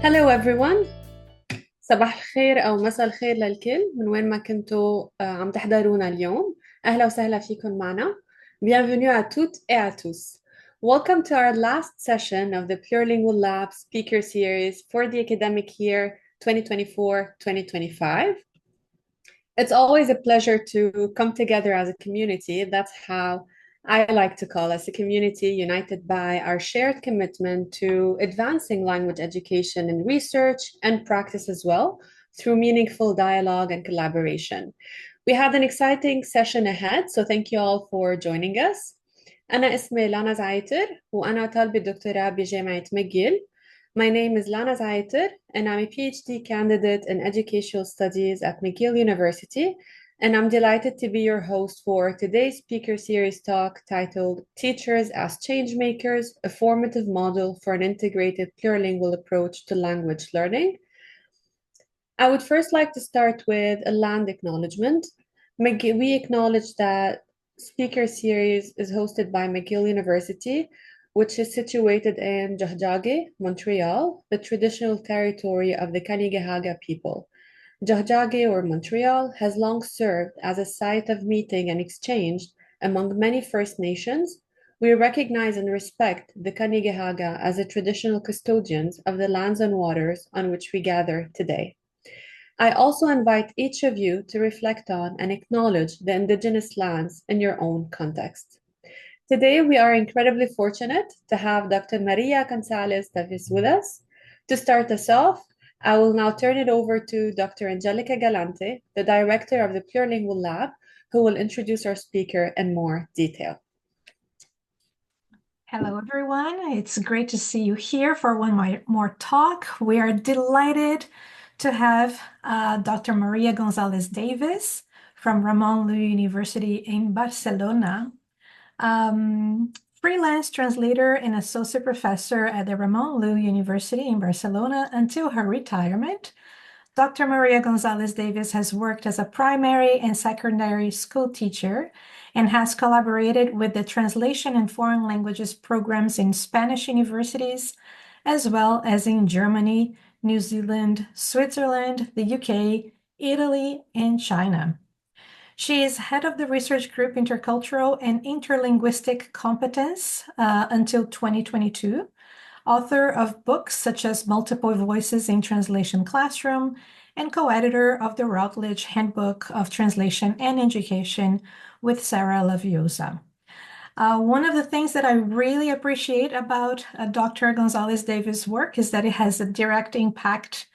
Hello everyone. صباح الخير أو مساء الخير للكل من وين ما كنتوا عم تحضرونا اليوم. أهلا وسهلا فيكم معنا. Bienvenue à toutes et à tous. Welcome to our last session of the Plurilingual Lab speaker series for the academic year 2024-2025. It's always a pleasure to come together as a community. That's how I like to call us, a community united by our shared commitment to advancing language education and research and practice as well through meaningful dialogue and collaboration. We had an exciting session ahead, so thank you all for joining us. أنا اسمي لانا زعيتر وأنا طالبة دكتوراه بجامعة ماجيل. My name is Lana Zaiter, and I'm a PhD candidate in educational studies at McGill University. And I'm delighted to be your host for today's speaker series talk titled Teachers as Changemakers, a Formative Model for an Integrated Plurilingual Approach to Language Learning. I would first like to start with a land acknowledgement. We acknowledge that speaker series is hosted by McGill University, which is situated in Jahjage, Montreal, the traditional territory of the Kanien'kehá:ka people. Jahjage or Montreal has long served as a site of meeting and exchange among many First Nations. We recognize and respect the Kanien'kehá:ka as the traditional custodians of the lands and waters on which we gather today. I also invite each of you to reflect on and acknowledge the Indigenous lands in your own context. Today, we are incredibly fortunate to have Dr. Maria Gonzalez Davies with us. To start us off, I will now turn it over to Dr. Angelica Galante, the director of the Plurilingual Lab, who will introduce our speaker in more detail. Hello, everyone. It's great to see you here for one more talk. We are delighted to have Dr. Maria Gonzalez Davies from Ramon Llull University in Barcelona. Freelance translator and associate professor at the Ramon Llull University in Barcelona until her retirement. Dr. Maria Gonzalez Davies has worked as a primary and secondary school teacher and has collaborated with the translation and foreign languages programs in Spanish universities, as well as in Germany, New Zealand, Switzerland, the UK, Italy, and China. She is head of the research group Intercultural and Interlinguistic Competence until 2022, author of books such as Multiple Voices in Translation Classroom, and co-editor of the Routledge Handbook of Translation and Education with Sarah Laviosa. One of the things that I really appreciate about Dr. Gonzalez Davies' work is that it has a direct impact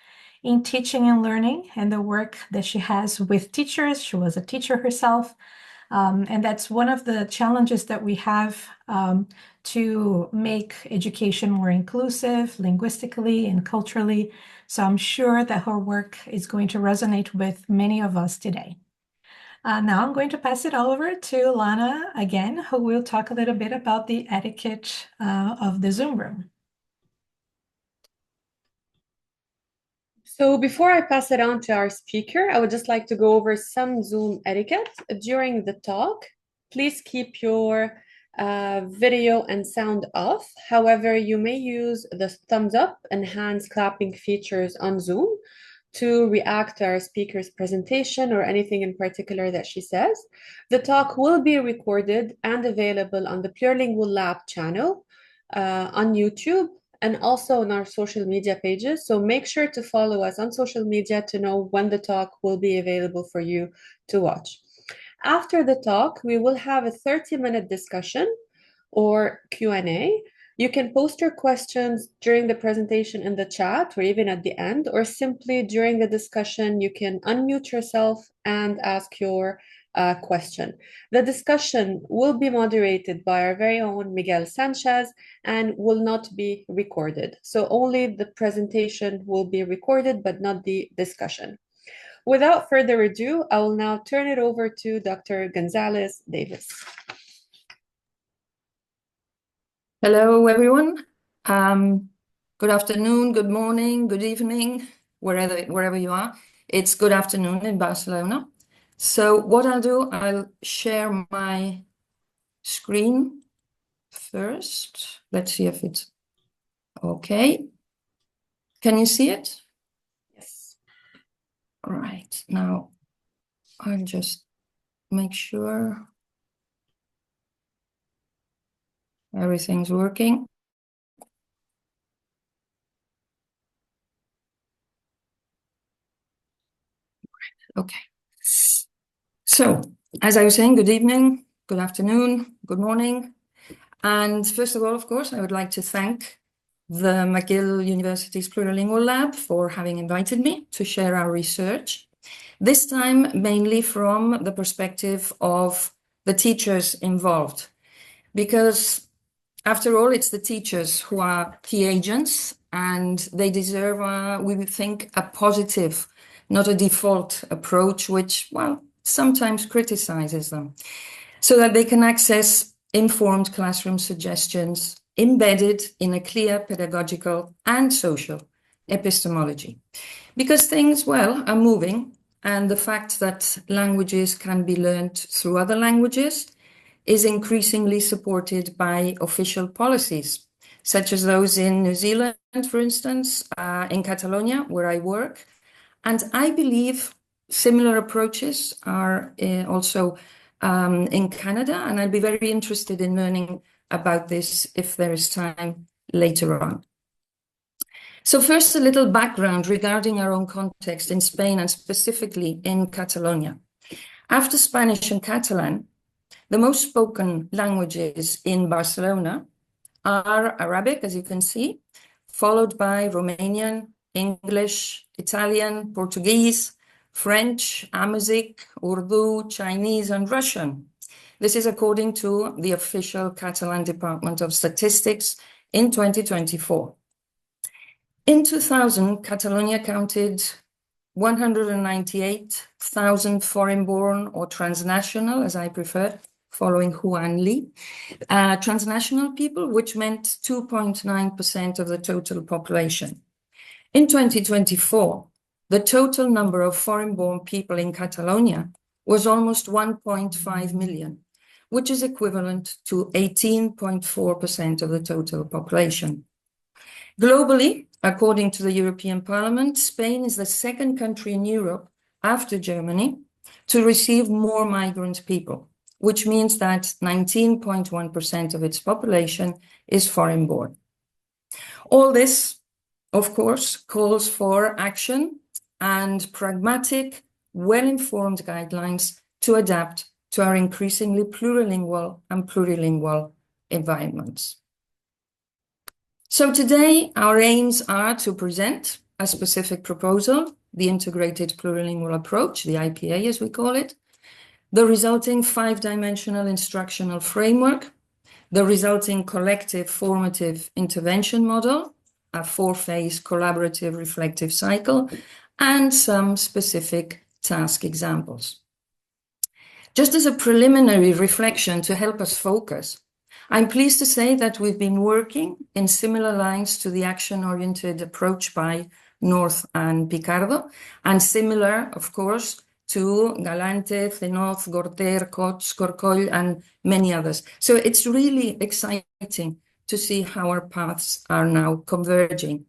in teaching and learning and the work that she has with teachers. She was a teacher herself. And that's one of the challenges that we have to make education more inclusive linguistically and culturally. So I'm sure that her work is going to resonate with many of us today. Now I'm going to pass it over to Lana again, who will talk a little bit about the etiquette of the Zoom room. So before I pass it on to our speaker, I would just like to go over some Zoom etiquette. During the talk, please keep your video and sound off. However, you may use the thumbs up and hands clapping features on Zoom to react to our speaker's presentation or anything in particular that she says. The talk will be recorded and available on the Plurilingual Lab channel on YouTube and also on our social media pages. So make sure to follow us on social media to know when the talk will be available for you to watch. After the talk, we will have a 30-minute discussion or Q&A. You can post your questions during the presentation in the chat or even at the end, or simply during the discussion, you can unmute yourself and ask your question. The discussion will be moderated by our very own Miguel Sanchez and will not be recorded. So only the presentation will be recorded, but not the discussion. Without further ado, I will now turn it over to Dr. Gonzalez Davies. Hello, everyone. Good afternoon, good morning, good evening, wherever you are. It's good afternoon in Barcelona. So what I'll do, I'll share my screen first. Let's see if it's okay. Can you see it? Yes. All right, now I'll just make sure everything's working. Okay. So, as I was saying, good evening, good afternoon, good morning. And first of all, of course, I would like to thank the McGill University's Plurilingual Lab for having invited me to share our research. This time, mainly from the perspective of the teachers involved, because after all, it's the teachers who are key agents, and they deserve, we would think, a positive, not a default approach, which, well, sometimes criticizes them, so that they can access informed classroom suggestions embedded in a clear pedagogical and social epistemology. Because things, well, are moving, and the fact that languages can be learned through other languages is increasingly supported by official policies, such as those in New Zealand, for instance, in Catalonia, where I work. And I believe similar approaches are also in Canada, and I'd be very interested in learning about this if there is time later on. So first, a little background regarding our own context in Spain and specifically in Catalonia. After Spanish and Catalan, the most spoken languages in Barcelona are Arabic, as you can see, followed by Romanian, English, Italian, Portuguese, French, Amharic, Urdu, Chinese, and Russian. This is according to the official Catalan Department of Statistics in 2024. In 2000, Catalonia counted 198,000 foreign-born or transnational, as I prefer, following Juan Lee, transnational people, which meant 2.9% of the total population. In 2024, the total number of foreign-born people in Catalonia was almost 1.5 million, which is equivalent to 18.4% of the total population. Globally, according to the European Parliament, Spain is the second country in Europe, after Germany, to receive more migrant people, which means that 19.1% of its population is foreign-born. All this, of course, calls for action and pragmatic, well-informed guidelines to adapt to our increasingly plurilingual and plurilingual environments. So today, our aims are to present a specific proposal, the Integrated Plurilingual Approach, the IPA as we call it, the resulting 5-dimensional instructional framework, the resulting collective formative intervention model, a 4-phase collaborative reflective cycle, and some specific task examples. Just as a preliminary reflection to help us focus, I'm pleased to say that we've been working in similar lines to the action-oriented approach by North and Picardo, and similar, of course, to Galante, Zenoz, Gorter, Cots, Corcoll, and many others. So it's really exciting to see how our paths are now converging.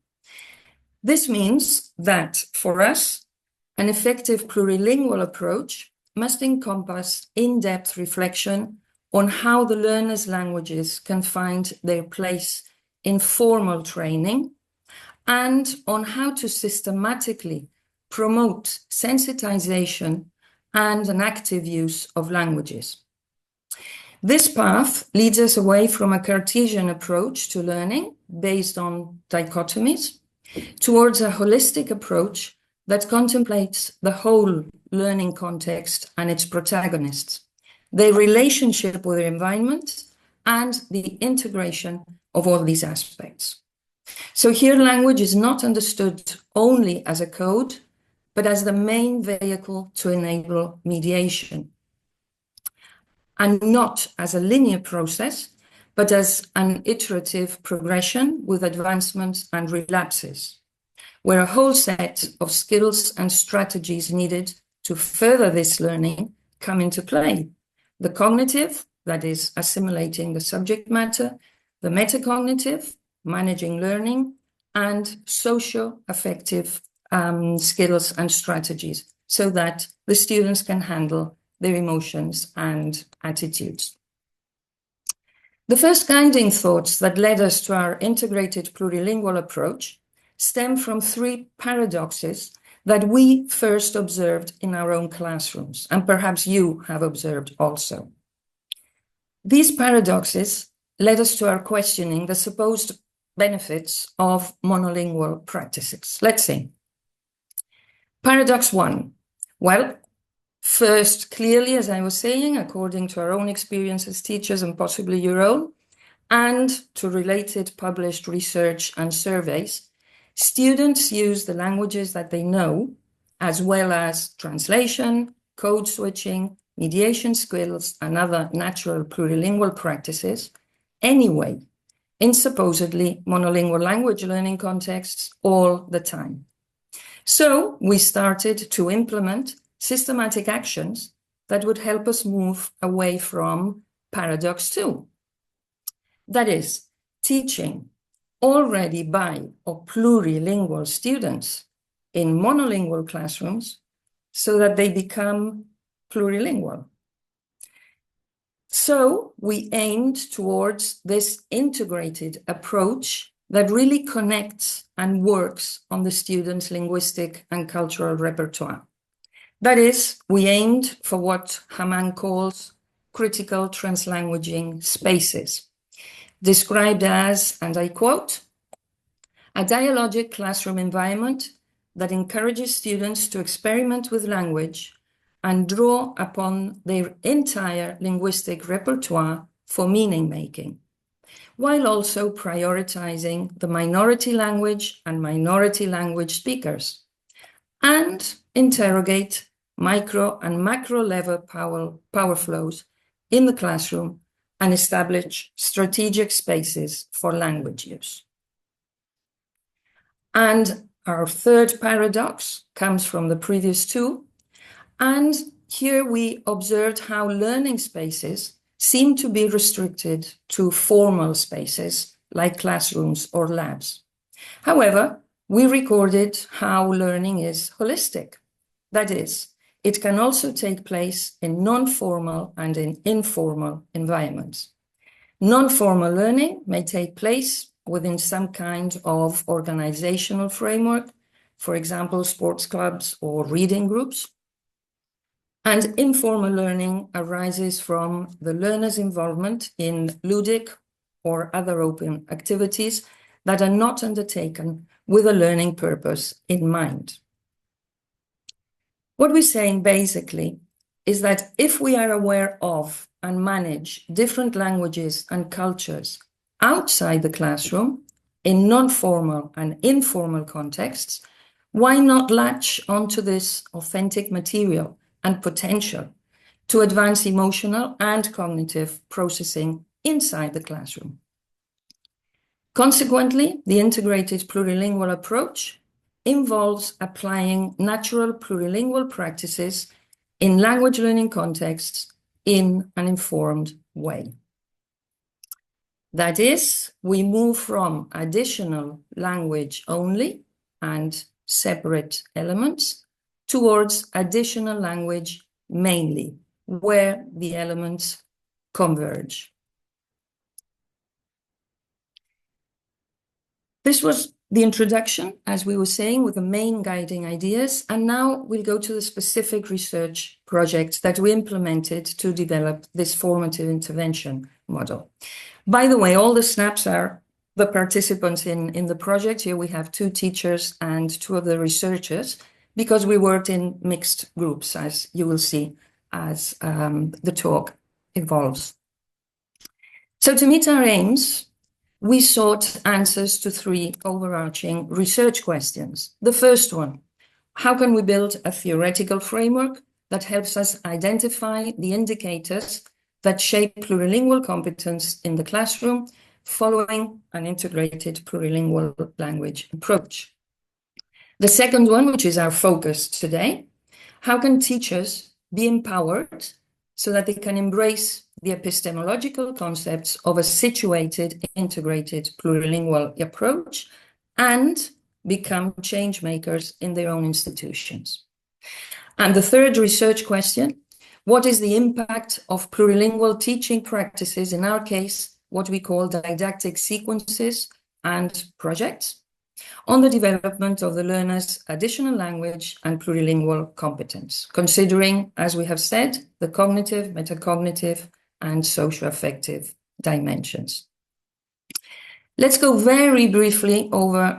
This means that, for us, an effective plurilingual approach must encompass in-depth reflection on how the learner's languages can find their place in formal training, and on how to systematically promote sensitization and an active use of languages. This path leads us away from a Cartesian approach to learning based on dichotomies towards a holistic approach that contemplates the whole learning context and its protagonists, their relationship with their environment, and the integration of all these aspects. So here language is not understood only as a code, but as the main vehicle to enable mediation. And not as a linear process, but as an iterative progression with advancements and relapses, where a whole set of skills and strategies needed to further this learning come into play. The cognitive, that is assimilating the subject matter, the metacognitive, managing learning, and socio-affective skills and strategies so that the students can handle their emotions and attitudes. The first guiding thoughts that led us to our integrated plurilingual approach stem from three paradoxes that we first observed in our own classrooms, and perhaps you have observed also. These paradoxes led us to our questioning the supposed benefits of monolingual practices. Let's see. Paradox 1. Well, first, clearly, as I was saying, according to our own experience as teachers and possibly your own, and to related published research and surveys, students use the languages that they know, as well as translation, code switching, mediation skills, and other natural plurilingual practices, anyway, in supposedly monolingual language learning contexts all the time. So we started to implement systematic actions that would help us move away from paradox 2. That is, teaching already bi or plurilingual students in monolingual classrooms so that they become plurilingual. So we aimed towards this integrated approach that really connects and works on the students' linguistic and cultural repertoire. That is, we aimed for what Hamann calls critical translanguaging spaces, described as, and I quote, a dialogic classroom environment that encourages students to experiment with language and draw upon their entire linguistic repertoire for meaning-making, while also prioritizing the minority language and minority language speakers, and interrogate micro and macro level power flows in the classroom and establish strategic spaces for language use. And our third paradox comes from the previous two, and here we observed how learning spaces seem to be restricted to formal spaces like classrooms or labs. However, we recorded how learning is holistic. That is, it can also take place in non-formal and in informal environments. Non-formal learning may take place within some kind of organizational framework, for example, sports clubs or reading groups. And informal learning arises from the learner's involvement in ludic or other open activities that are not undertaken with a learning purpose in mind. What we're saying basically is that if we are aware of and manage different languages and cultures outside the classroom in non-formal and informal contexts, why not latch onto this authentic material and potential to advance emotional and cognitive processing inside the classroom? Consequently, the integrated plurilingual approach involves applying natural plurilingual practices in language learning contexts in an informed way. That is, we move from additional language only and separate elements towards additional language mainly, where the elements converge. This was the introduction, as we were saying, with the main guiding ideas, and now we'll go to the specific research projects that we implemented to develop this formative intervention model. By the way, all the snaps are the participants in the project. Here we have 2 teachers and 2 of the researchers, because we worked in mixed groups, as you will see as the talk evolves. So to meet our aims, we sought answers to 3 overarching research questions. The first one, how can we build a theoretical framework that helps us identify the indicators that shape plurilingual competence in the classroom following an integrated plurilingual language approach? The second one, which is our focus today, how can teachers be empowered so that they can embrace the epistemological concepts of a situated, integrated plurilingual approach and become change makers in their own institutions. And the third research question, what is the impact of plurilingual teaching practices, in our case, what we call didactic sequences and projects, on the development of the learner's additional language and plurilingual competence, considering, as we have said, the cognitive, metacognitive, and socio-affective dimensions. Let's go very briefly over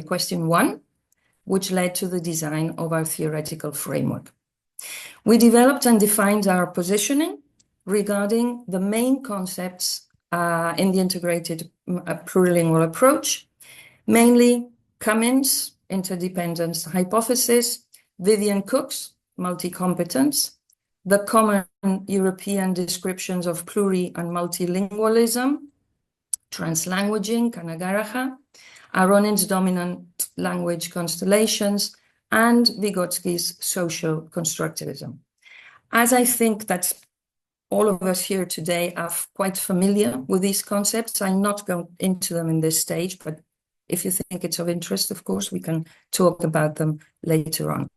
question 1, which led to the design of our theoretical framework. We developed and defined our positioning regarding the main concepts in the integrated plurilingual approach, mainly Cummins' interdependence hypothesis, Vivian Cook's multi-competence, the common European descriptions of pluri and multilingualism, translanguaging, Kanagaraha, Aronin's dominant language constellations, and Vygotsky's social constructivism. As I think that all of us here today are quite familiar with these concepts, I'm not going into them in this stage, but if you think it's of interest, of course, we can talk about them later on.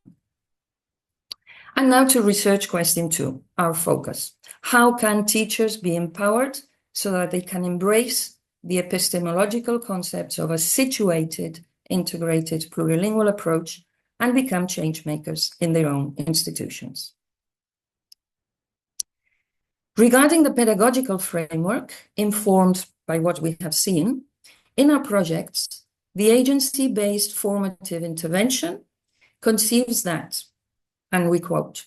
And now to research question 2, our focus. How can teachers be empowered so that they can embrace the epistemological concepts of a situated, integrated plurilingual approach and become change makers in their own institutions? Regarding the pedagogical framework, informed by what we have seen, in our projects, the agency-based formative intervention conceives that, and we quote,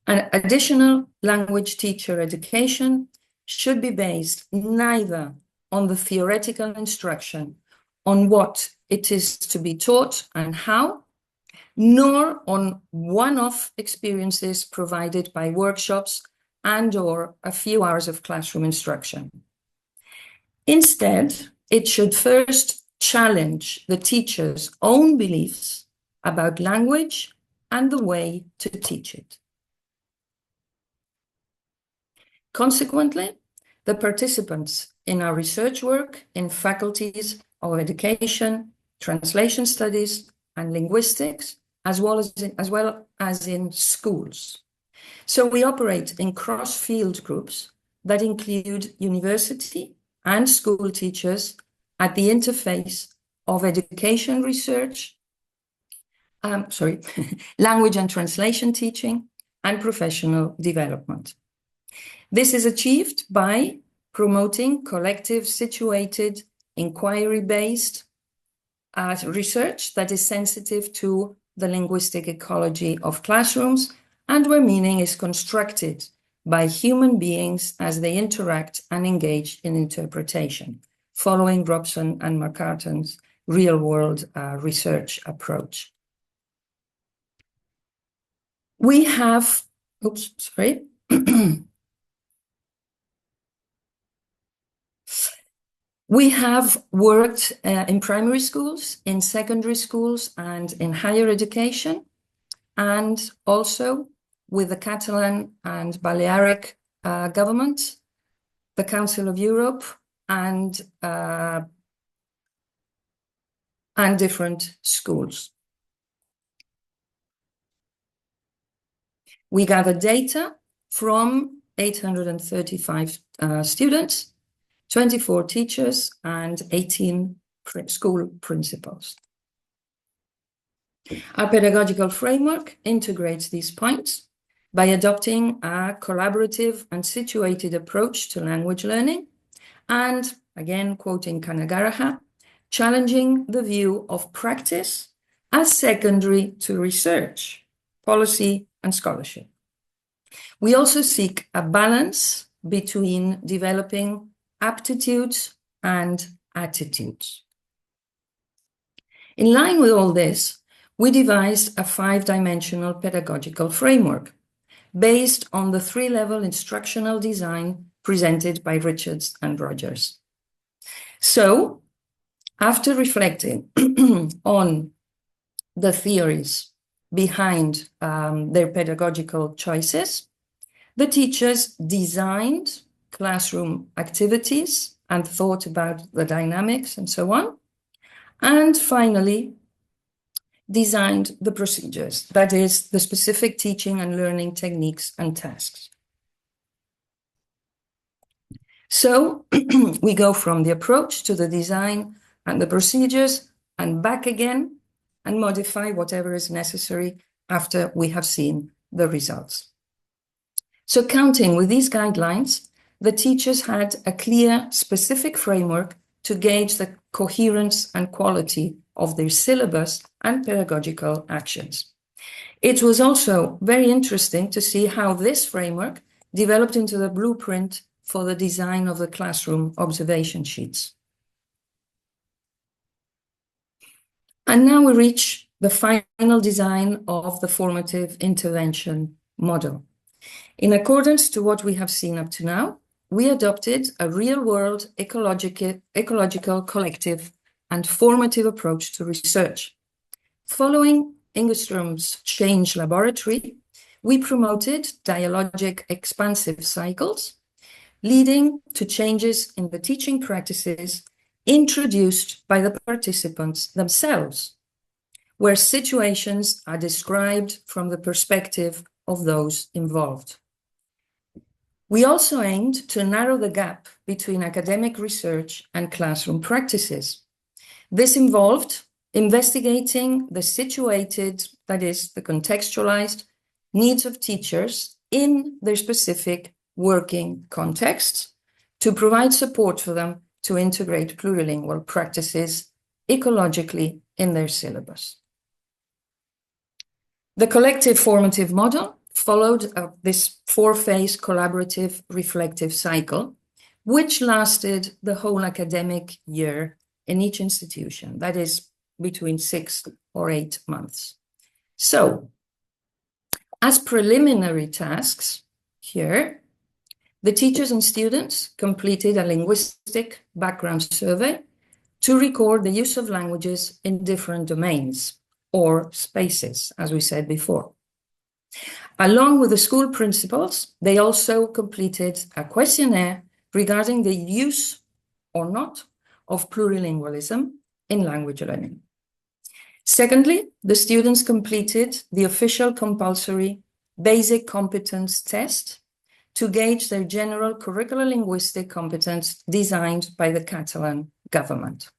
an additional language teacher education should be based neither on the theoretical instruction on what it is to be taught and how, nor on one-off experiences provided by workshops and/or a few hours of classroom instruction. Instead, it should first challenge the teacher's own beliefs about language and the way to teach it. Consequently, the participants in our research work in faculties of education, translation studies, and linguistics, as well as in schools. So we operate in cross-field groups that include university and school teachers at the interface of education research, language and translation teaching, and professional development. This is achieved by promoting collective, situated, inquiry-based research that is sensitive to the linguistic ecology of classrooms and where meaning is constructed by human beings as they interact and engage in interpretation, following Robson and McCartan's real-world research approach. We have, we have worked in primary schools, in secondary schools, and in higher education, and also with the Catalan and Balearic government, the Council of Europe, and different schools. We gather data from 835 students, 24 teachers, and 18 school principals. Our pedagogical framework integrates these points by adopting a collaborative and situated approach to language learning, and, again, quoting Kanagaraha, challenging the view of practice as secondary to research, policy, and scholarship. We also seek a balance between developing aptitudes and attitudes. In line with all this, we devised a 5-dimensional pedagogical framework based on the 3-level instructional design presented by Richards and Rogers. So, after reflecting on the theories behind their pedagogical choices, the teachers designed classroom activities and thought about the dynamics and so on. And finally, designed the procedures, that is, the specific teaching and learning techniques and tasks. So we go from the approach to the design and the procedures and back again and modify whatever is necessary after we have seen the results. So counting with these guidelines, the teachers had a clear, specific framework to gauge the coherence and quality of their syllabus and pedagogical actions. It was also very interesting to see how this framework developed into the blueprint for the design of the classroom observation sheets. And now we reach the final design of the formative intervention model. In accordance to what we have seen up to now, we adopted a real-world ecological, collective, and formative approach to research. Following Engestrom's change laboratory, we promoted dialogic expansive cycles, leading to changes in the teaching practices introduced by the participants themselves, where situations are described from the perspective of those involved. We also aimed to narrow the gap between academic research and classroom practices. This involved investigating the situated, that is, the contextualized needs of teachers in their specific working contexts to provide support for them to integrate plurilingual practices ecologically in their syllabus. The collective formative model followed this four-phase collaborative reflective cycle, which lasted the whole academic year in each institution, that is between 6 or 8 months. So, as preliminary tasks here, the teachers and students completed a linguistic background survey to record the use of languages in different domains or spaces, as we said before. Along with the school principals, they also completed a questionnaire regarding the use or not of plurilingualism in language learning. Secondly, the students completed the official compulsory basic competence test to gauge their general curricular linguistic competence designed by the Catalan government.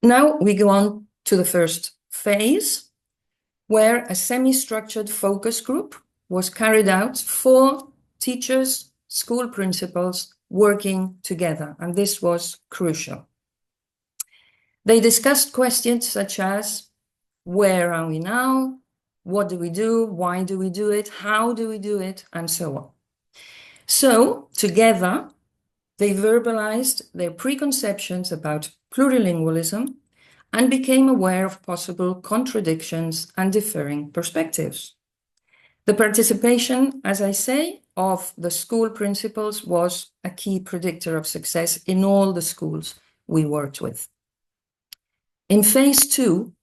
Now we go on to the first phase, where a semi-structured focus group was carried out for teachers, school principals working together, and this was crucial. They discussed questions such as, where are we now? What do we do? Why do we do it? How do we do it? And so on. So, together, they verbalized their preconceptions about plurilingualism and became aware of possible contradictions and differing perspectives. The participation, as I say, of the school principals was a key predictor of success in all the schools we worked with. In phase 2,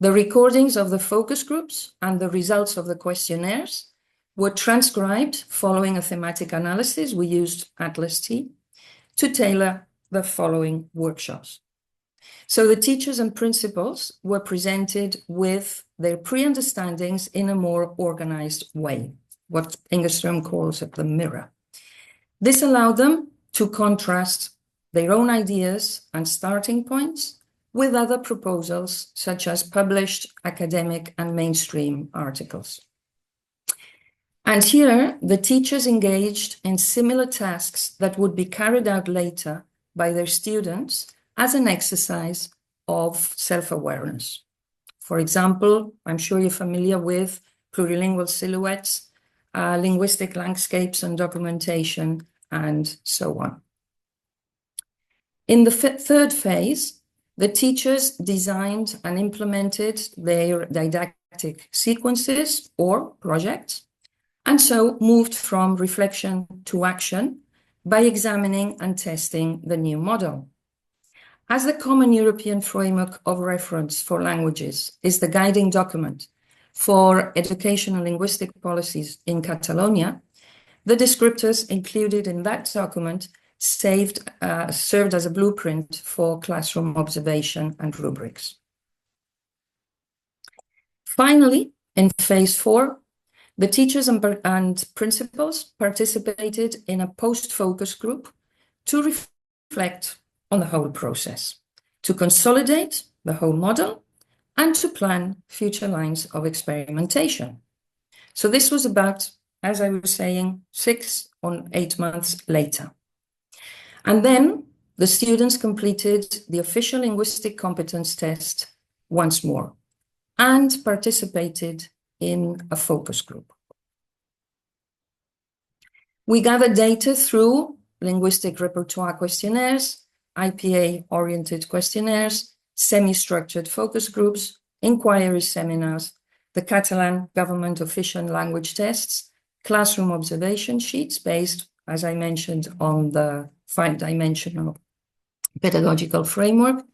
the recordings of the focus groups and the results of the questionnaires were transcribed following a thematic analysis. We used Atlas T to tailor the following workshops. So the teachers and principals were presented with their pre-understandings in a more organized way, what Engstrom calls the mirror. This allowed them to contrast their own ideas and starting points with other proposals, such as published academic and mainstream articles. And here, the teachers engaged in similar tasks that would be carried out later by their students as an exercise of self-awareness. For example, I'm sure you're familiar with plurilingual silhouettes, linguistic landscapes and documentation, and so on. In the third phase, the teachers designed and implemented their didactic sequences or projects, and so moved from reflection to action by examining and testing the new model. As the Common European Framework of Reference for Languages is the guiding document for educational linguistic policies in Catalonia, the descriptors included in that document served as a blueprint for classroom observation and rubrics. Finally, in phase 4, the teachers and principals participated in a post-focus group to reflect on the whole process, to consolidate the whole model, and to plan future lines of experimentation. So this was about, as I was saying, 6 or 8 months later. And then the students completed the official linguistic competence test once more and participated in a focus group. We gathered data through linguistic repertoire questionnaires, IPA-oriented questionnaires, semi-structured focus groups, inquiry seminars, the Catalan government official language tests, classroom observation sheets based, as I mentioned, on the 5-dimensional pedagogical framework,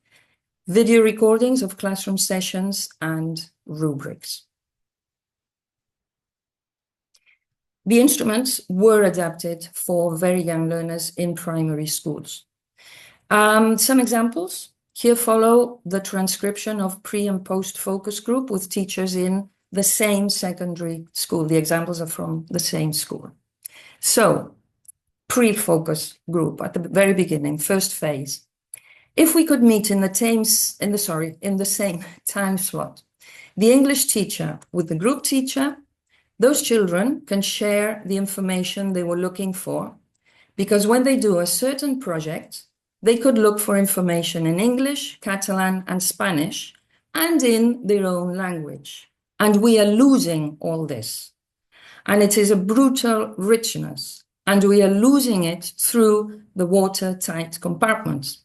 video recordings of classroom sessions, and rubrics. The instruments were adapted for very young learners in primary schools. Some examples. Here follow the transcription of pre- and post-focus group with teachers in the same secondary school. The examples are from the same school. So, pre-focus group at the very beginning, first phase. If we could meet in the same time slot, the English teacher with the group teacher, those children can share the information they were looking for, because when they do a certain project, they could look for information in English, Catalan, and Spanish, and in their own language. And we are losing all this. And it is a brutal richness, and we are losing it through the watertight compartments.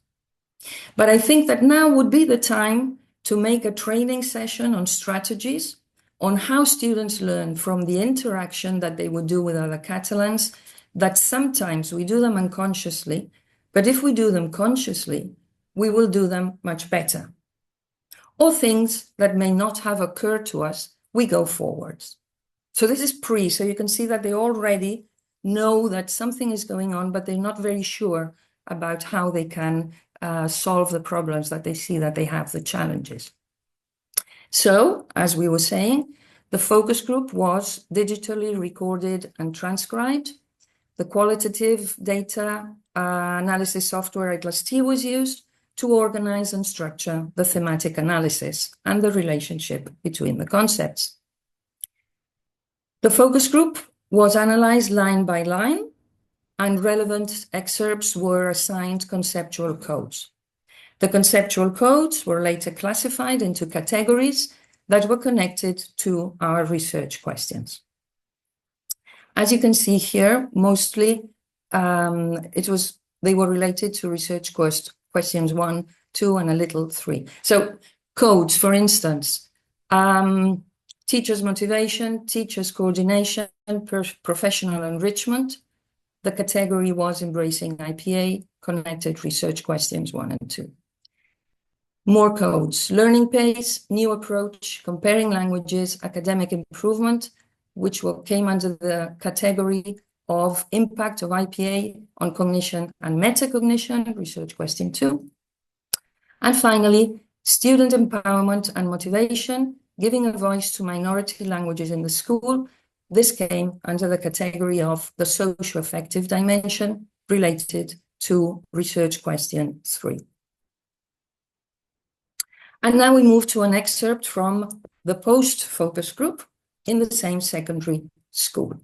But I think that now would be the time to make a training session on strategies, on how students learn from the interaction that they would do with other Catalans, that sometimes we do them unconsciously, but if we do them consciously, we will do them much better. Or things that may not have occurred to us, we go forwards. So this is pre, so you can see that they already know that something is going on, but they're not very sure about how they can solve the problems that they see that they have, the challenges. So, as we were saying, the focus group was digitally recorded and transcribed. The qualitative data analysis software Atlas-T was used to organize and structure the thematic analysis and the relationship between the concepts. The focus group was analyzed line by line, and relevant excerpts were assigned conceptual codes. The conceptual codes were later classified into categories that were connected to our research questions. As you can see here, mostly they were related to research questions 1, 2, and a little 3. So codes, for instance, teachers' motivation, teachers' coordination, professional enrichment. The category was embracing IPA, connected research questions 1 and 2. More codes, learning pace, new approach, comparing languages, academic improvement, which came under the category of impact of IPA on cognition and metacognition, research question 2. And finally, student empowerment and motivation, giving a voice to minority languages in the school. This came under the category of the socio-affective dimension related to research question 3. And now we move to an excerpt from the post-focus group in the same secondary school.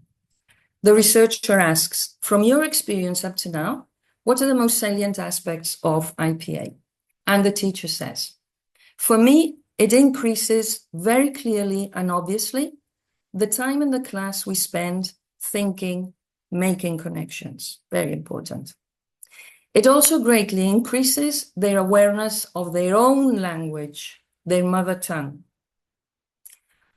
The researcher asks, from your experience up to now, what are the most salient aspects of IPA? And the teacher says, for me, it increases very clearly and obviously the time in the class we spend thinking, making connections. Very important. It also greatly increases their awareness of their own language, their mother tongue.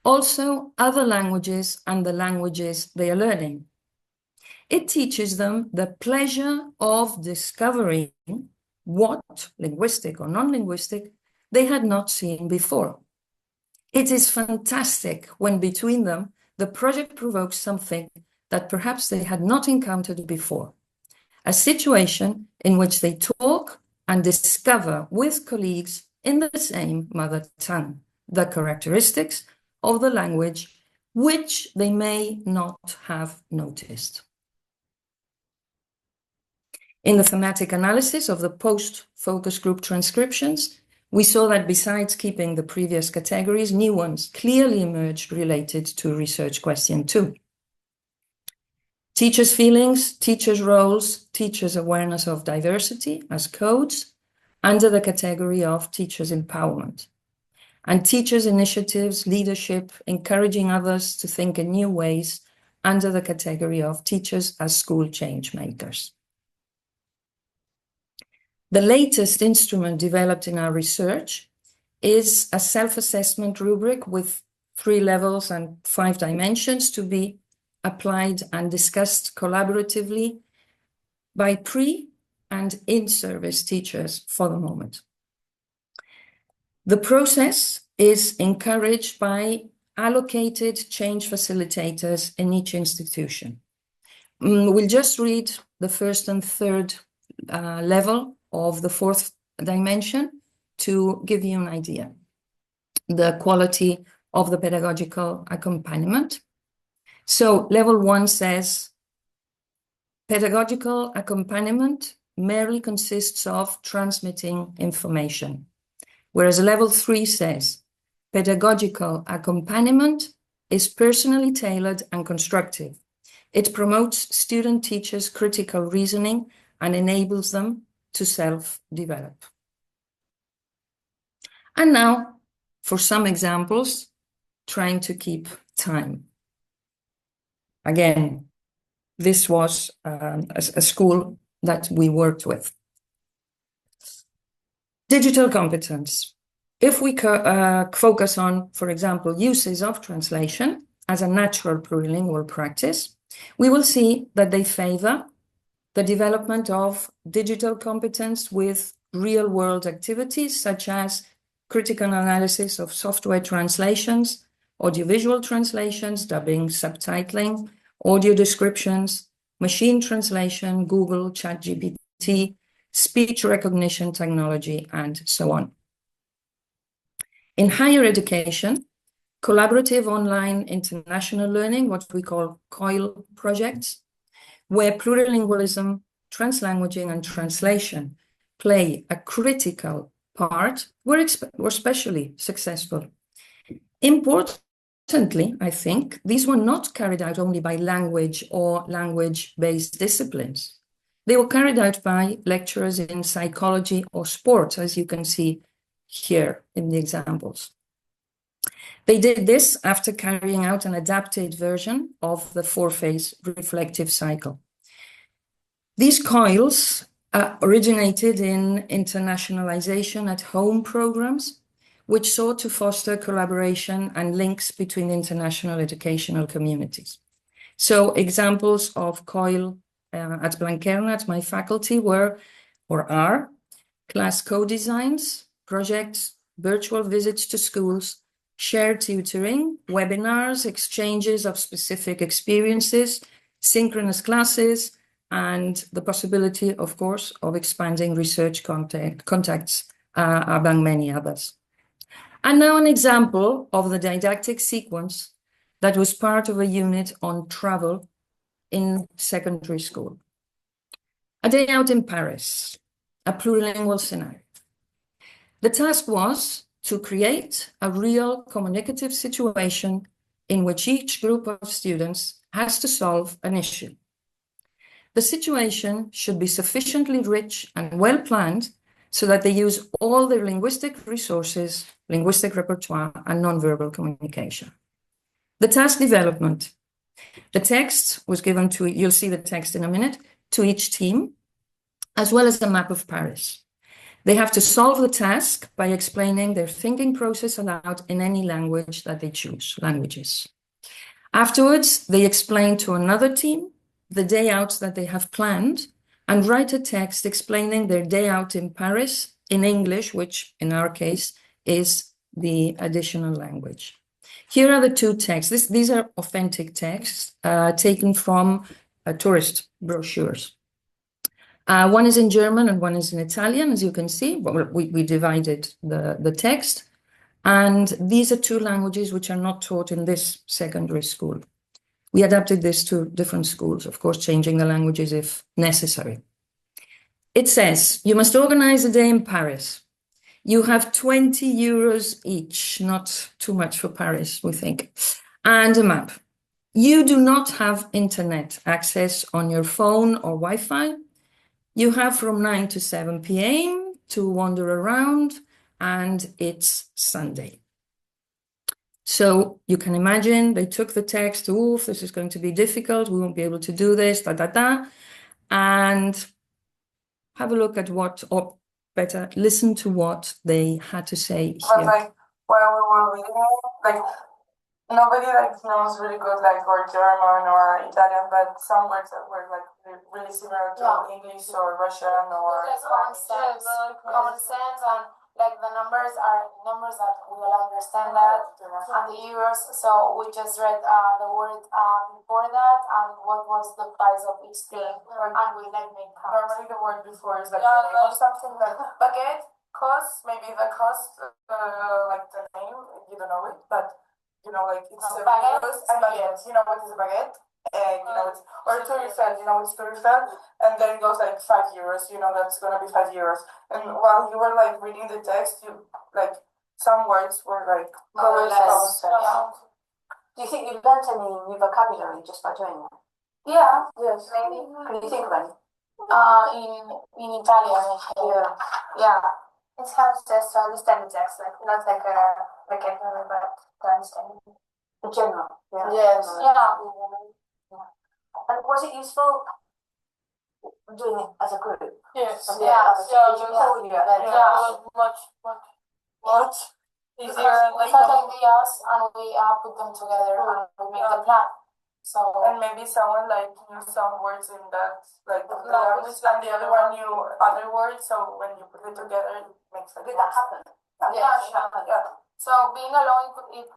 Also, other languages and the languages they are learning. It teaches them the pleasure of discovering what, linguistic or non-linguistic, they had not seen before. It is fantastic when between them, the project provokes something that perhaps they had not encountered before. a situation in which they talk and discover with colleagues in the same mother tongue the characteristics of the language which they may not have noticed. In the thematic analysis of the post-focus group transcriptions, we saw that besides keeping the previous categories, new ones clearly emerged related to research question 2. Teachers' feelings, teachers' roles, teachers' awareness of diversity as codes under the category of teachers' empowerment. And teachers' initiatives, leadership, encouraging others to think in new ways under the category of teachers as school change makers. The latest instrument developed in our research is a self-assessment rubric with 3 levels and 5 dimensions to be applied and discussed collaboratively by pre- and in-service teachers for the moment. The process is encouraged by allocated change facilitators in each institution. We'll just read the first and third level of the 4th dimension to give you an idea. The quality of the pedagogical accompaniment. So level 1 says, pedagogical accompaniment merely consists of transmitting information. Whereas level 3 says, pedagogical accompaniment is personally tailored and constructive. It promotes student teachers' critical reasoning and enables them to self-develop. And now, for some examples, trying to keep time. Again, this was a school that we worked with. Digital competence. If we focus on, for example, uses of translation as a natural plurilingual practice, we will see that they favor the development of digital competence with real-world activities such as critical analysis of software translations, audiovisual translations, dubbing, subtitling, audio descriptions, machine translation, Google, ChatGPT, speech recognition technology, and so on. In higher education, collaborative online international learning, what we call COIL projects, where plurilingualism, translanguaging, and translation play a critical part, were especially successful. Importantly, I think, these were not carried out only by language or language-based disciplines. They were carried out by lecturers in psychology or sports, as you can see here in the examples. They did this after carrying out an adapted version of the 4-phase reflective cycle. These COILs originated in internationalization at home programs, which sought to foster collaboration and links between international educational communities. So examples of COIL at Blanquerna, at my faculty, were or are class co-designs, projects, virtual visits to schools, shared tutoring, webinars, exchanges of specific experiences, synchronous classes, and the possibility, of course, of expanding research contacts among many others. And now an example of the didactic sequence that was part of a unit on travel in secondary school. A day out in Paris, a plurilingual scenario. The task was to create a real communicative situation in which each group of students has to solve an issue. The situation should be sufficiently rich and well planned so that they use all their linguistic resources, linguistic repertoire, and nonverbal communication. The task development. The text was given to, you'll see the text in a minute, to each team, as well as the map of Paris. They have to solve the task by explaining their thinking process aloud in any language that they choose, languages. Afterwards, they explain to another team the day out that they have planned and write a text explaining their day out in Paris in English, which in our case is the additional language. Here are the 2 texts. These are authentic texts taken from tourist brochures. One is in German and one is in Italian, as you can see. We divided the text. And these are two languages which are not taught in this secondary school. We adapted this to different schools, of course, changing the languages if necessary. It says, you must organize a day in Paris. You have 20 euros each, not too much for Paris, we think, and a map. You do not have internet access on your phone or Wi-Fi. You have from 9 to 7 p.m. to wander around, and it's Sunday. So you can imagine they took the text, oof, this is going to be difficult, we won't be able to do this, and have a look at what, or better, listen to what they had to say here. But like while we were reading it, like nobody like knows really good like or German or Italian, but some words that were like really similar to English or Russian or like common sense, and like the numbers are numbers that we will understand that, and the euros. So we just read the word before that and what was the price of each thing, and we like make counts. Normally the word before is like the name or something like baguette cost, maybe the cost like the name, you don't know it, but you know like it's baguette and baguette. You know what is a baguette? You know it's or Turifel, you know it's Turifel, and then it goes like 5 euros, you know that's gonna be 5 euros. And while you were like reading the text, you like some words were like More or less. Do you think you've learnt any new vocabulary just by doing that? Yeah, Yes. maybe. Can you think of any? In Italian, yeah. It helps us to understand the text, like not like a vocabulary, but to understand the general. Yeah. Yes. Yeah. And was it useful doing it as a group? Yes. Yeah. Much easier. We have ideas and we put them together and we make the plan. So and maybe someone like knew some words in that like language and the other one knew other words, so when you put it together it makes a Did that happen? yeah. So being alone it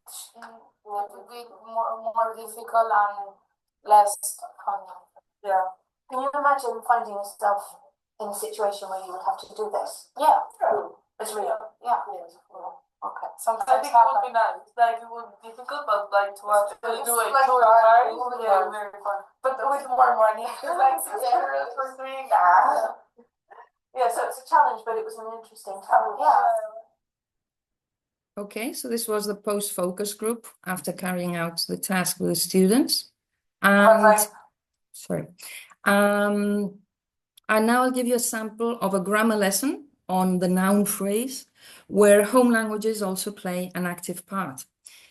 would be more difficult and less fun. Yeah. Can you imagine finding yourself in a situation where you would have to do this? Yeah. It's real. Yeah. Okay. I Sometimes think it would be nice. Like it would be difficult, but like to actually do it. Like very fun. But with more money, like 6 euros for 3. Yeah, so it's a challenge, but it was an interesting challenge. Yeah. Okay, so this was the post-focus group after carrying out the task with the students. And sorry. And now I'll give you a sample of a grammar lesson on the noun phrase, where home languages also play an active part.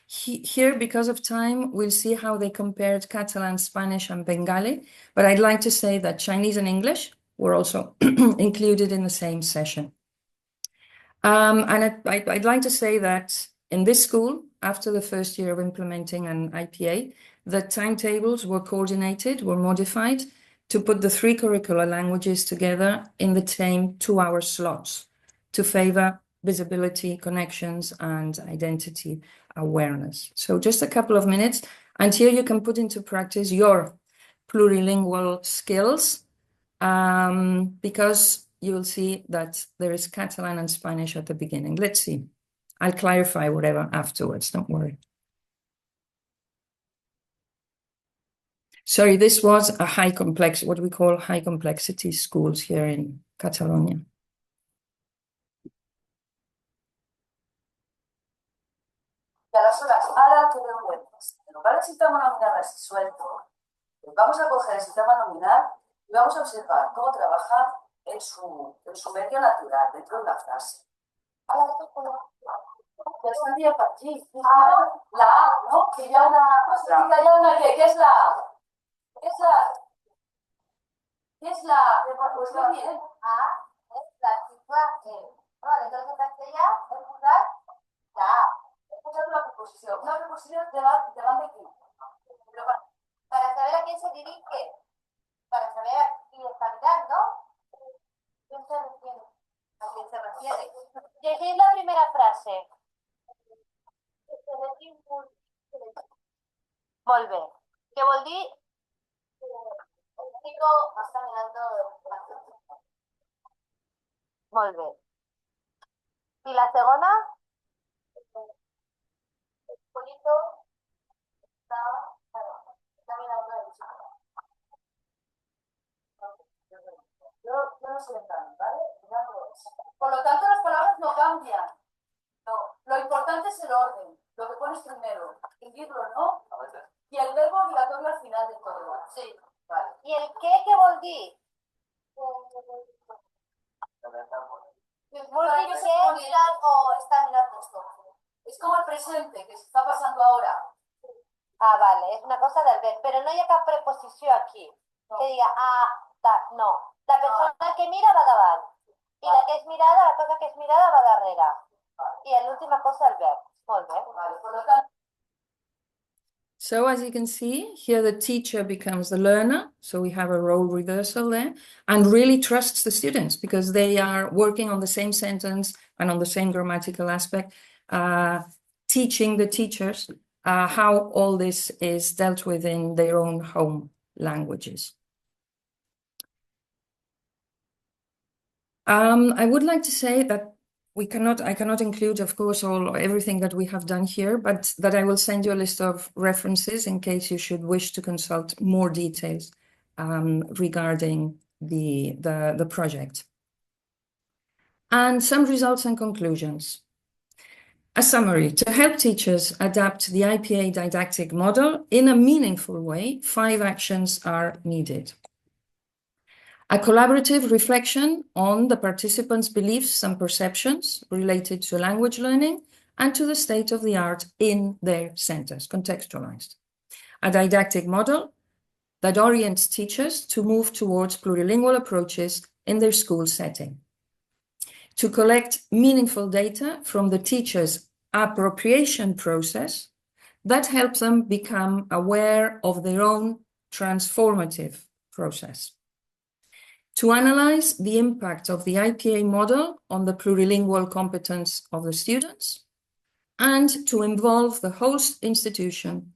Here, because of time, we'll see how they compared Catalan, Spanish, and Bengali, but I'd like to say that Chinese and English were also included in the same session. And I'd like to say that in this school, after the first year of implementing an IPA, the timetables were coordinated, were modified to put the 3 curricular languages together in the same 2-hour slots to favor visibility, connections, and identity awareness. So just a couple of minutes, and here you can put into practice your plurilingual skills, because you will see that there is Catalan and Spanish at the beginning. Let's see. I'll clarify whatever afterwards, don't worry. Sorry, this was a high complex, what we call high complexity schools here in Catalonia. Y a las horas, ahora que veo el para el sistema nominal resuelto, vamos a coger el sistema nominal y vamos a observar cómo trabaja en su medio natural, dentro de una frase. Ya aquí. La A, ¿no? Que ya una, ¿qué es la A? ¿Qué es la A? ¿Qué es la A? Pues muy bien. A es la cifra E. Vale, entonces castellano, en plural, la A. Escucha una preposición. Una preposición te van de aquí. Pero para saber a quién se dirige, para saber a quién está mirando, ¿quién se refiere? ¿A quién se refiere? Llegé la primera frase. Volver. Que volví. El chico está mirando. Molt bé. I la segona? Bonito. Está, bueno, también la otra división. Yo no sé entrar, ¿vale? Por lo tanto, las palabras no cambian. No, lo importante es el orden, lo que pones primero, escribirlo, ¿no? Y el verbo obligatorio al final de todo. Sí, vale. I el què vol dir? Para que se pueda mirar o está mirando esto. Es como el presente, que se está pasando ahora. Ah, vale, és una cosa del verb, però no hi ha cap preposició aquí. No. Que diga, no. La persona que mira va davant. I la que és mirada, la cosa que és mirada va darrere. I l'última cosa el verb. Molt bé. Vale, por lo tanto. So as you can see, here the teacher becomes the learner. So we have a role reversal there, and really trusts the students because they are working on the same sentence and on the same grammatical aspect, teaching the teachers how all this is dealt with in their own home languages. I would like to say that I cannot include, of course, everything that we have done here, but that I will send you a list of references in case you should wish to consult more details regarding the project. And some results and conclusions. A summary: to help teachers adapt the IPA didactic model in a meaningful way, 5 actions are needed. A collaborative reflection on the participants' beliefs and perceptions related to language learning and to the state of the art in their centers, contextualized. A didactic model that orients teachers to move towards plurilingual approaches in their school setting. To collect meaningful data from the teacher's appropriation process that helps them become aware of their own transformative process. To analyze the impact of the IPA model on the plurilingual competence of the students, and to involve the host institution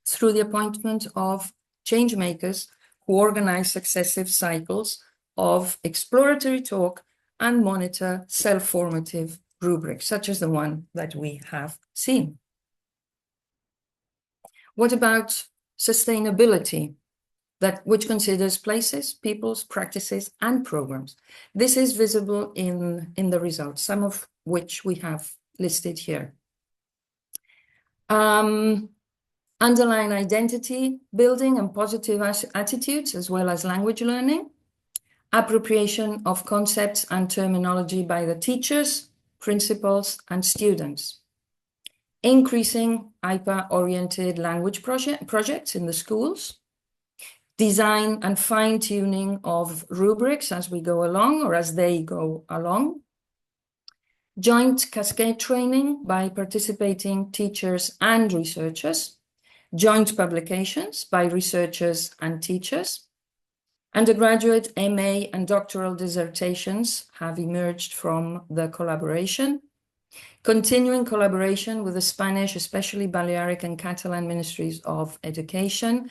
through the appointment of change makers who organize successive cycles of exploratory talk and monitor self-formative rubrics, such as the one that we have seen. What about sustainability? Which considers places, peoples, practices, and programs. This is visible in the results, some of which we have listed here. Underline identity building and positive attitudes, as well as language learning. Appropriation of concepts and terminology by the teachers, principals, and students. Increasing IPA-oriented language projects in the schools. Design and fine-tuning of rubrics as we go along or as they go along. Joint cascade training by participating teachers and researchers. Joint publications by researchers and teachers. Undergraduate, MA, and doctoral dissertations have emerged from the collaboration. Continuing collaboration with the Spanish, especially Balearic and Catalan ministries of education,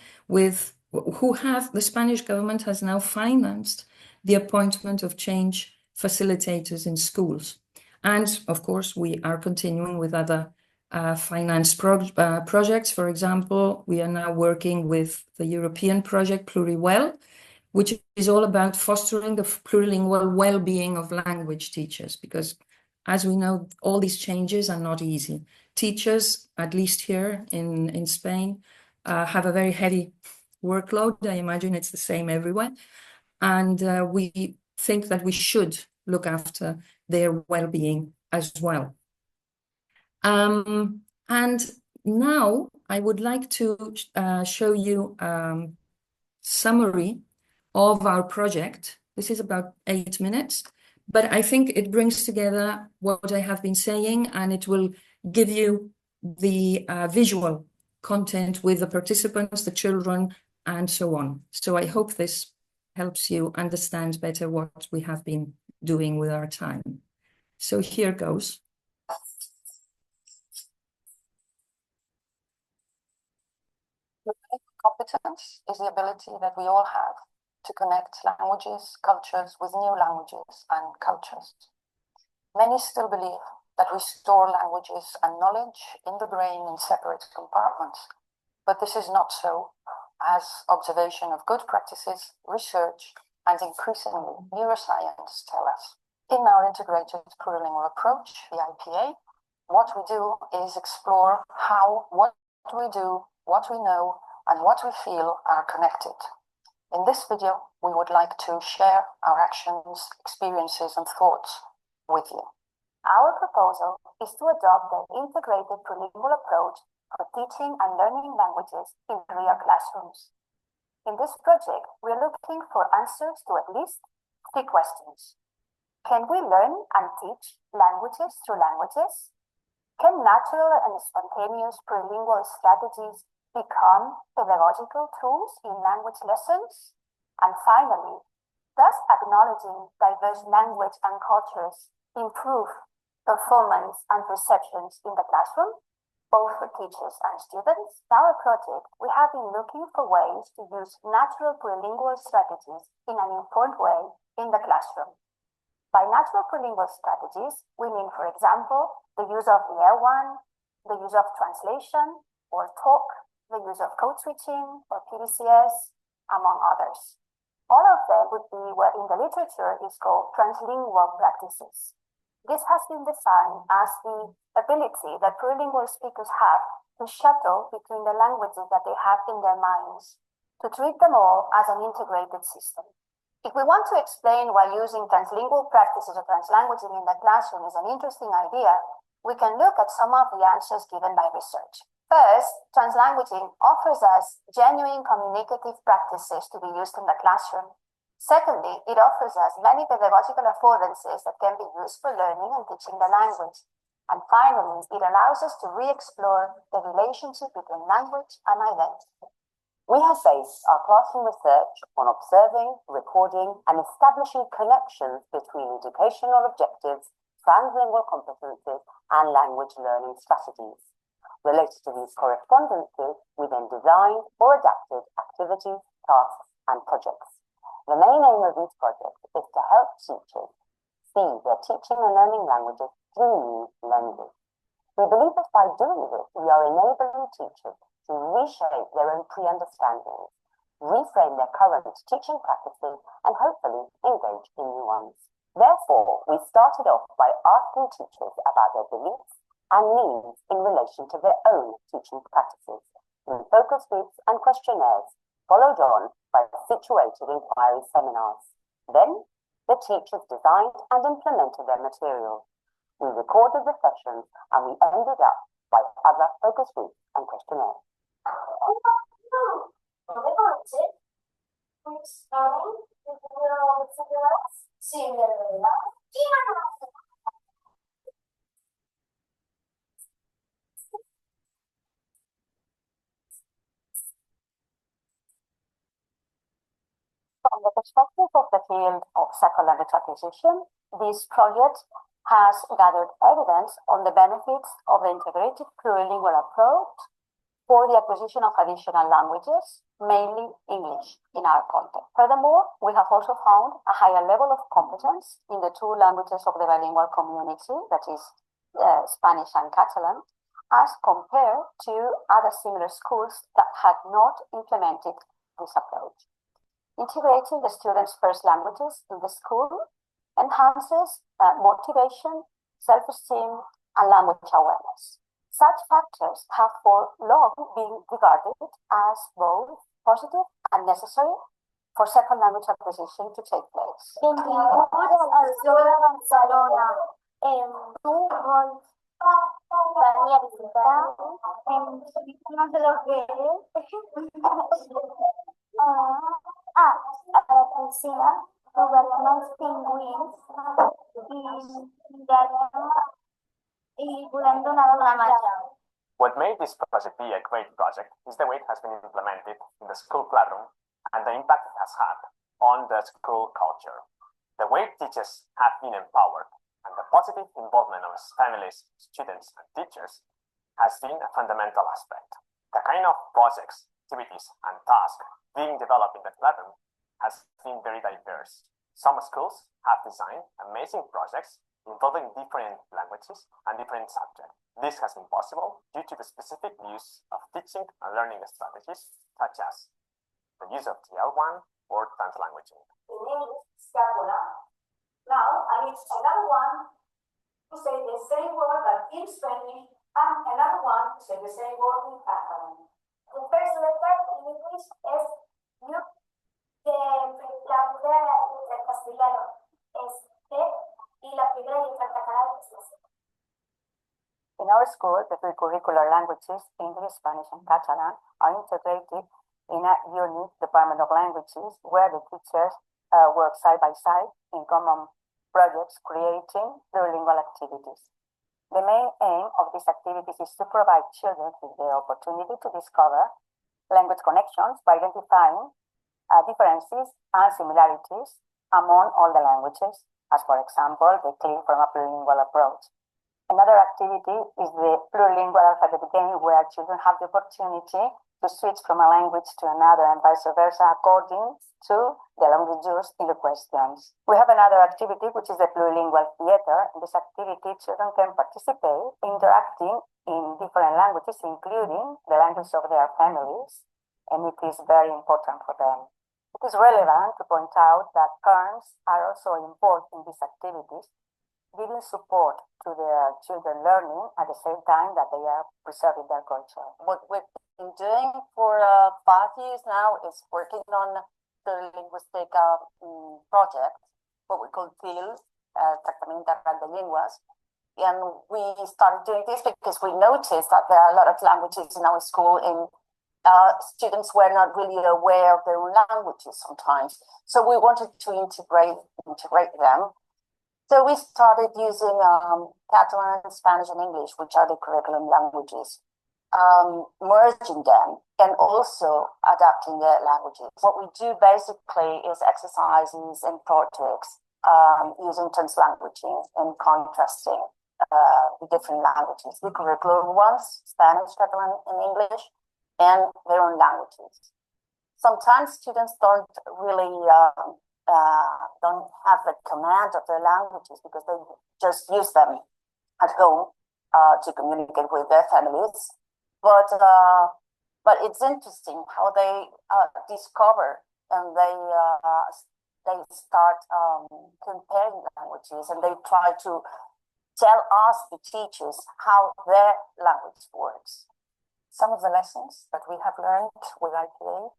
the Spanish government has now financed the appointment of change facilitators in schools. And of course, we are continuing with other finance projects. For example, we are now working with the European project Plurilingual, which is all about fostering the plurilingual well-being of language teachers, because as we know, all these changes are not easy. Teachers, at least here in Spain, have a very heavy workload. I imagine it's the same everywhere. And we think that we should look after their well-being as well. And now I would like to show you a summary of our project. This is about 8 minutes, but I think it brings together what I have been saying, and it will give you the visual content with the participants, the children, and so on. So I hope this helps you understand better what we have been doing with our time. So here goes. Competence is the ability that we all have to connect languages, cultures with new languages and cultures. Many still believe that we store languages and knowledge in the brain in separate compartments, but this is not so, as observation of good practices, research, and increasingly neuroscience tell us. In our integrated plurilingual approach, the IPA, what we do is explore how what we do, what we know, and what we feel are connected. In this video, we would like to share our actions, experiences, and thoughts with you. Our proposal is to adopt the integrated plurilingual approach for teaching and learning languages in real classrooms. In this project, we're looking for answers to at least 3 questions. Can we learn and teach languages through languages? Can natural and spontaneous plurilingual strategies become pedagogical tools in language lessons? And finally, does acknowledging diverse language and cultures improve performance and perceptions in the classroom, both for teachers and students? In our project, we have been looking for ways to use natural plurilingual strategies in an informed way in the classroom. By natural plurilingual strategies, we mean, for example, the use of the L1, the use of translation or talk, the use of code switching or PDCS, among others. All of them would be what in the literature is called translingual practices. This has been defined as the ability that plurilingual speakers have to shuttle between the languages that they have in their minds, to treat them all as an integrated system. If we want to explain why using translingual practices or translanguaging in the classroom is an interesting idea, we can look at some of the answers given by research. First, translanguaging offers us genuine communicative practices to be used in the classroom. Secondly, it offers us many pedagogical affordances that can be used for learning and teaching the language. And finally, it allows us to re-explore the relationship between language and identity. We have based our classroom research on observing, recording, and establishing connections between educational objectives, translingual competencies, and language learning strategies. Related to these correspondences, we then designed or adapted activities, tasks, and projects. The main aim of these projects is to help teachers see their teaching and learning languages through new lenses. We believe that by doing this, we are enabling teachers to reshape their own pre-understandings, reframe their current teaching practices, and hopefully engage in new ones. Therefore, we started off by asking teachers about their beliefs and needs in relation to their own teaching practices, through focus groups and questionnaires, followed on by situated inquiry seminars. Then, the teachers designed and implemented their material. We recorded the sessions and we ended up by other focus groups and questionnaires. From the perspective of the field of psycholanguage acquisition, this project has gathered evidence on the benefits of the integrated plurilingual approach for the acquisition of additional languages, mainly English, in our context. Furthermore, we have also found a higher level of competence in the 2 languages of the bilingual community, that is Spanish and Catalan, as compared to other similar schools that had not implemented this approach. Integrating the students' first languages in the school enhances motivation, self-esteem, and language awareness. Such factors have for long been regarded as both positive and necessary for second language acquisition to take place. What made this project be a great project is the way it has been implemented in the school classroom and the impact it has had on the school culture. The way teachers have been empowered and the positive involvement of families, students, and teachers has been a fundamental aspect. The kind of projects, activities, and tasks being developed in the classroom has been very diverse. Some schools have designed amazing projects involving different languages and different subjects. This has been possible due to the specific use of teaching and learning strategies, such as the use of TL1 or translanguaging. In English, scapula. Now, I need another one to say the same word but in Spanish, and another one to say the same word in Catalan. The first letter in English is U, la primera letra en castellano es T, y la primera letra en catalán es la C. In our school, the three curricular languages, English, Spanish, and Catalan, are integrated in a unique Department of Languages where the teachers work side by side in common projects creating plurilingual activities. The main aim of these activities is to provide children with the opportunity to discover language connections by identifying differences and similarities among all the languages, as for example, they came from a plurilingual approach. Another activity is the plurilingual alphabet game, where children have the opportunity to switch from a language to another and vice versa according to the language used in the questions. We have another activity, which is the plurilingual theater. In this activity, children can participate, interacting in different languages, including the language of their families, and it is very important for them. It is relevant to point out that parents are also involved in these activities, giving support to their children learning at the same time that they are preserving their culture. What we've been doing for 5 years now is working on the linguistic project, what we call TIL, Tratamiento Integral de Lenguas. And we started doing this because we noticed that there are a lot of languages in our school, and students were not really aware of their own languages sometimes. So we wanted to integrate them. So we started using Catalan, Spanish, and English, which are the curriculum languages, merging them and also adapting the languages. What we do basically is exercises and projects using translanguaging and contrasting the different languages, the curriculum ones, Spanish, Catalan, and English, and their own languages. Sometimes students don't really don't have the command of their languages because they just use them at home to communicate with their families. But it's interesting how they discover and they start comparing languages, and they try to tell us, the teachers, how their language works. Some of the lessons that we have learned with IPA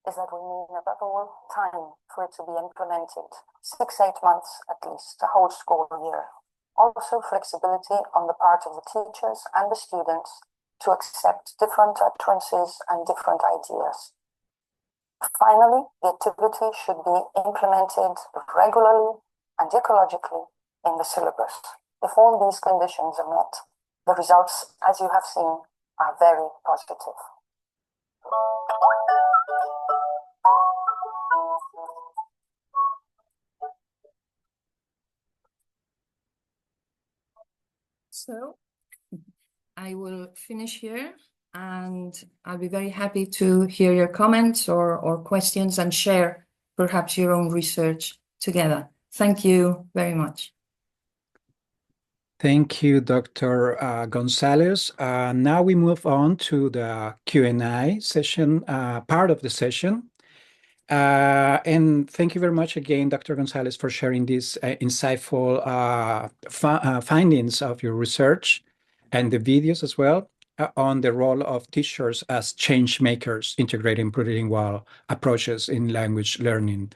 is that we need above all time for it to be implemented, 6-8 months at least, a whole school year. Also flexibility on the part of the teachers and the students to accept different utterances and different ideas. Finally, the activity should be implemented regularly and ecologically in the syllabus. If all these conditions are met, the results, as you have seen, are very positive. So I will finish here, and I'll be very happy to hear your comments or questions and share perhaps your own research together. Thank you very much. Thank you, Dr. Gonzalez. Now we move on to the Q&A session, part of the session. And thank you very much again, Dr. Gonzalez, for sharing these insightful findings of your research and the videos as well on the role of teachers as change makers, integrating plurilingual approaches in language learning.